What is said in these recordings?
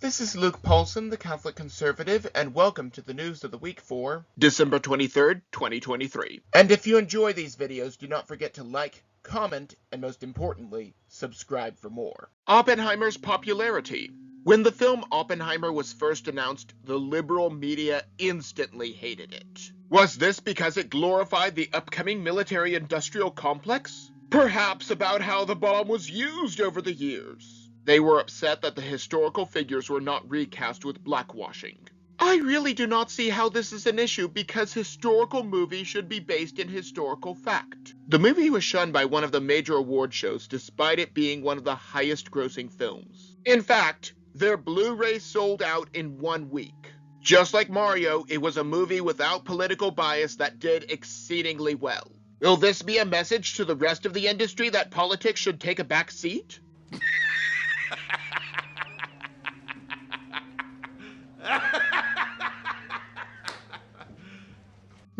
This is Luke Paulson, the Catholic Conservative, and welcome to the news of the week for December 23rd, 2023. And if you enjoy these videos, do not forget to like, comment, and most importantly, subscribe for more. Oppenheimer's popularity. When the film Oppenheimer was first announced, the liberal media instantly hated it. Was this because it glorified the upcoming military-industrial complex? Perhaps about how the bomb was used over the years. They were upset that the historical figures were not recast with blackwashing. I really do not see how this is an issue because historical movies should be based in historical fact. The movie was shunned by one of the major award shows despite it being one of the highest grossing films. In fact, their Blu-ray sold out in 1 week. Just like Mario, it was a movie without political bias that did exceedingly well. Will this be a message to the rest of the industry that politics should take a back seat?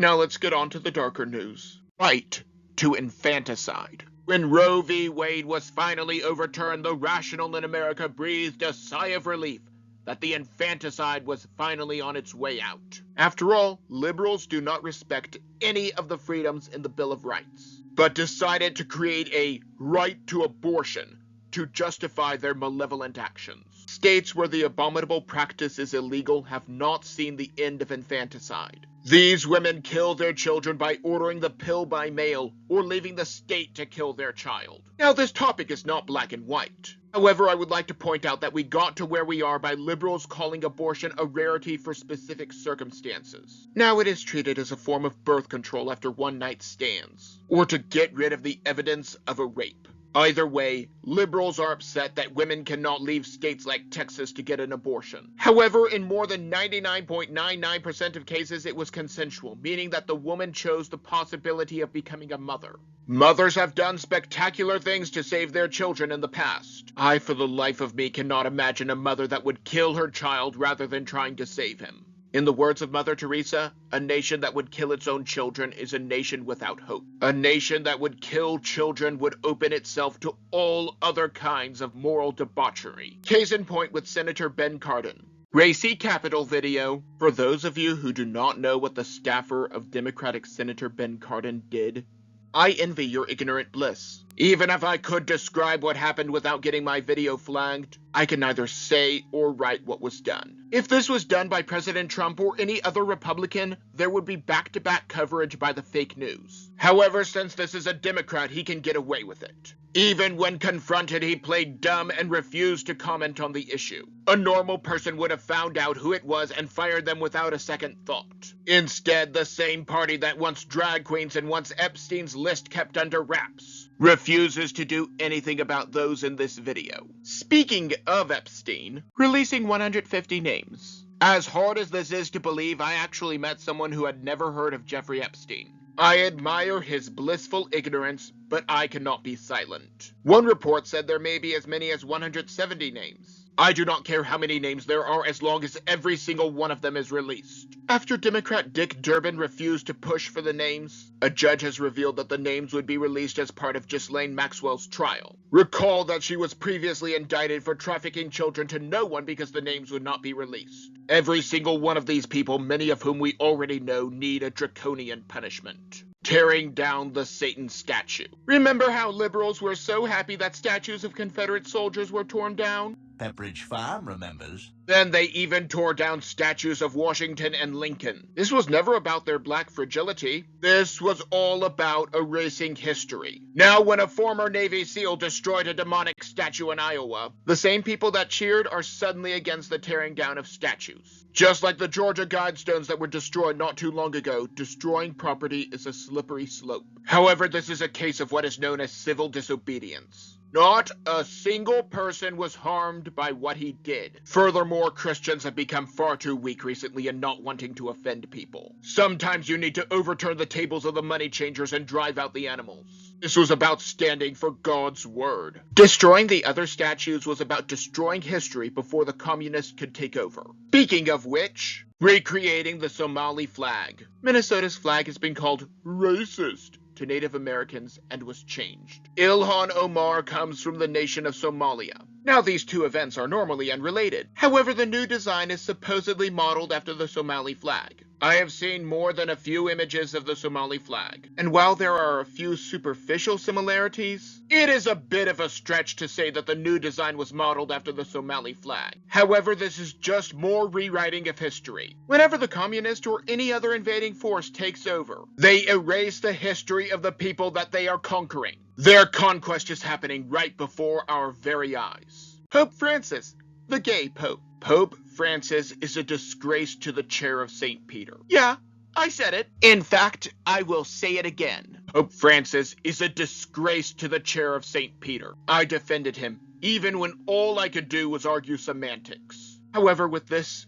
Now let's get on to the darker news. Right to infanticide. When Roe v. Wade was finally overturned, the rational in America breathed a sigh of relief that the infanticide was finally on its way out. After all, liberals do not respect any of the freedoms in the Bill of Rights, but decided to create a right to abortion to justify their malevolent actions. States where the abominable practice is illegal have not seen the end of infanticide. These women kill their children by ordering the pill by mail or leaving the state to kill their child. Now, this topic is not black and white. However, I would like to point out that we got to where we are by liberals calling abortion a rarity for specific circumstances. Now it is treated as a form of birth control after one-night stands, or to get rid of the evidence of a rape. Either way, liberals are upset that women cannot leave states like Texas to get an abortion. However, in more than 99.99% of cases, it was consensual, meaning that the woman chose the possibility of becoming a mother. Mothers have done spectacular things to save their children in the past. I, for the life of me, cannot imagine a mother that would kill her child rather than trying to save him. In the words of Mother Teresa, a nation that would kill its own children is a nation without hope. A nation that would kill children would open itself to all other kinds of moral debauchery. Case in point with Senator Ben Cardin. Racy Capitol video. For those of you who do not know what the staffer of Democratic Senator Ben Cardin did, I envy your ignorant bliss. Even if I could describe what happened without getting my video flagged, I can neither say or write what was done. If this was done by President Trump or any other Republican, there would be back-to-back coverage by the fake news. However, since this is a Democrat, he can get away with it. Even when confronted, he played dumb and refused to comment on the issue. A normal person would have found out who it was and fired them without a second thought. Instead, the same party that wants drag queens and wants Epstein's list kept under wraps refuses to do anything about those in this video. Speaking of Epstein, releasing 150 names. As hard as this is to believe, I actually met someone who had never heard of Jeffrey Epstein. I admire his blissful ignorance, but I cannot be silent. One report said there may be as many as 170 names. I do not care how many names there are as long as every single one of them is released. After Democrat Dick Durbin refused to push for the names, a judge has revealed that the names would be released as part of Ghislaine Maxwell's trial. Recall that she was previously indicted for trafficking children to no one because the names would not be released. Every single one of these people, many of whom we already know, need a draconian punishment. Tearing down the Satan statue. Remember how liberals were so happy that statues of Confederate soldiers were torn down? Pepperidge Farm remembers. Then they even tore down statues of Washington and Lincoln. This was never about their black fragility. This was all about erasing history. Now, when a former Navy SEAL destroyed a demonic statue in Iowa, the same people that cheered are suddenly against the tearing down of statues. Just like the Georgia Guidestones that were destroyed not too long ago, destroying property is a slippery slope. However, this is a case of what is known as civil disobedience. Not a single person was harmed by what he did. Furthermore, Christians have become far too weak recently in not wanting to offend people. Sometimes you need to overturn the tables of the money changers and drive out the animals. This was about standing for God's word. Destroying the other statues was about destroying history before the communists could take over. Speaking of which, recreating the Somali flag. Minnesota's flag has been called racist to Native Americans and was changed. Ilhan Omar comes from the nation of Somalia. Now, these two events are normally unrelated. However, the new design is supposedly modeled after the Somali flag. I have seen more than a few images of the Somali flag, and while there are a few superficial similarities, it is a bit of a stretch to say that the new design was modeled after the Somali flag. However, this is just more rewriting of history. Whenever the communist or any other invading force takes over, they erase the history of the people that they are conquering. Their conquest is happening right before our very eyes. Pope Francis, the gay pope. Pope Francis is a disgrace to the chair of St. Peter. Yeah, I said it. In fact, I will say it again. Pope Francis is a disgrace to the chair of St. Peter. I defended him, even when all I could do was argue semantics. However, with this,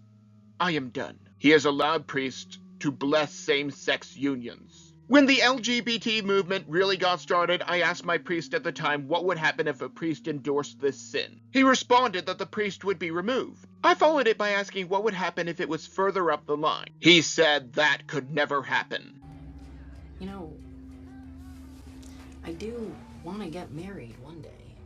I am done. He has allowed priests to bless same-sex unions. When the LGBT movement really got started, I asked my priest at the time what would happen if a priest endorsed this sin. He responded that the priest would be removed. I followed it by asking what would happen if it was further up the line. He said that could never happen. You know, I do want to get married one day.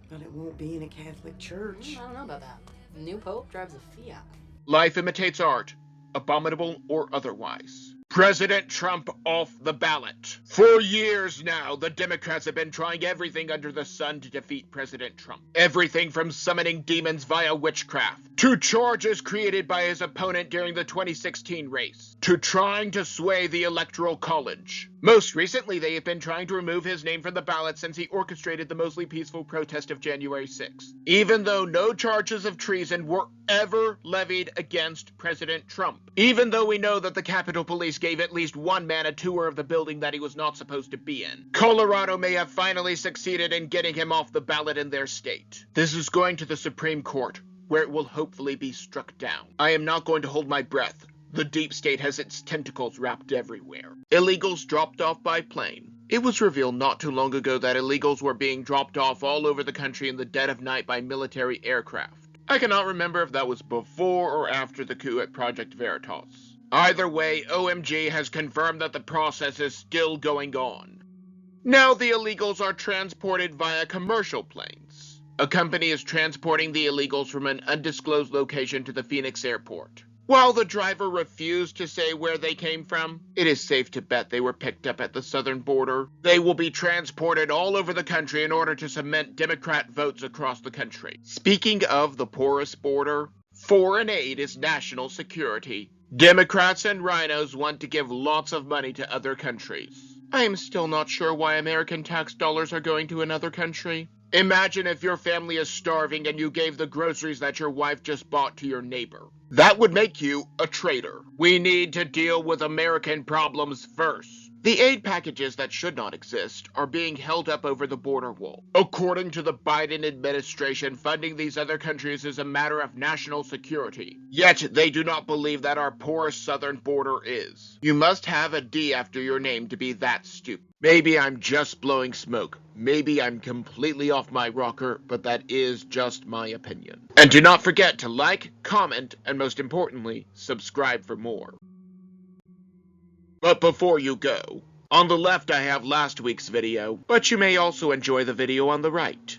But it won't be in a Catholic church. I don't know about that. The new pope drives a Fiat. Life imitates art, abominable or otherwise. President Trump off the ballot. For years now, the Democrats have been trying everything under the sun to defeat President Trump. Everything from summoning demons via witchcraft, to charges created by his opponent during the 2016 race, to trying to sway the Electoral College. Most recently, they have been trying to remove his name from the ballot since he orchestrated the mostly peaceful protest of January 6th, even though no charges of treason were ever levied against President Trump. Even though we know that the Capitol Police gave at least one man a tour of the building that he was not supposed to be in. Colorado may have finally succeeded in getting him off the ballot in their state. This is going to the Supreme Court, where it will hopefully be struck down. I am not going to hold my breath. The deep state has its tentacles wrapped everywhere. Illegals dropped off by plane. It was revealed not too long ago that illegals were being dropped off all over the country in the dead of night by military aircraft. I cannot remember if that was before or after the coup at Project Veritas. Either way, OMG has confirmed that the process is still going on. Now the illegals are transported via commercial planes. A company is transporting the illegals from an undisclosed location to the Phoenix airport. While the driver refused to say where they came from, it is safe to bet they were picked up at the southern border. They will be transported all over the country in order to cement Democrat votes across the country. Speaking of the porous border, foreign aid is national security. Democrats and rhinos want to give lots of money to other countries. I am still not sure why American tax dollars are going to another country. Imagine if your family is starving and you gave the groceries that your wife just bought to your neighbor. That would make you a traitor. We need to deal with American problems first. The aid packages that should not exist are being held up over the border wall. According to the Biden administration, funding these other countries is a matter of national security. Yet they do not believe that our porous southern border is. You must have a D after your name to be that stupid. Maybe I'm just blowing smoke. Maybe I'm completely off my rocker, but that is just my opinion. And do not forget to like, comment, and most importantly, subscribe for more. But before you go, on the left I have last week's video, but you may also enjoy the video on the right.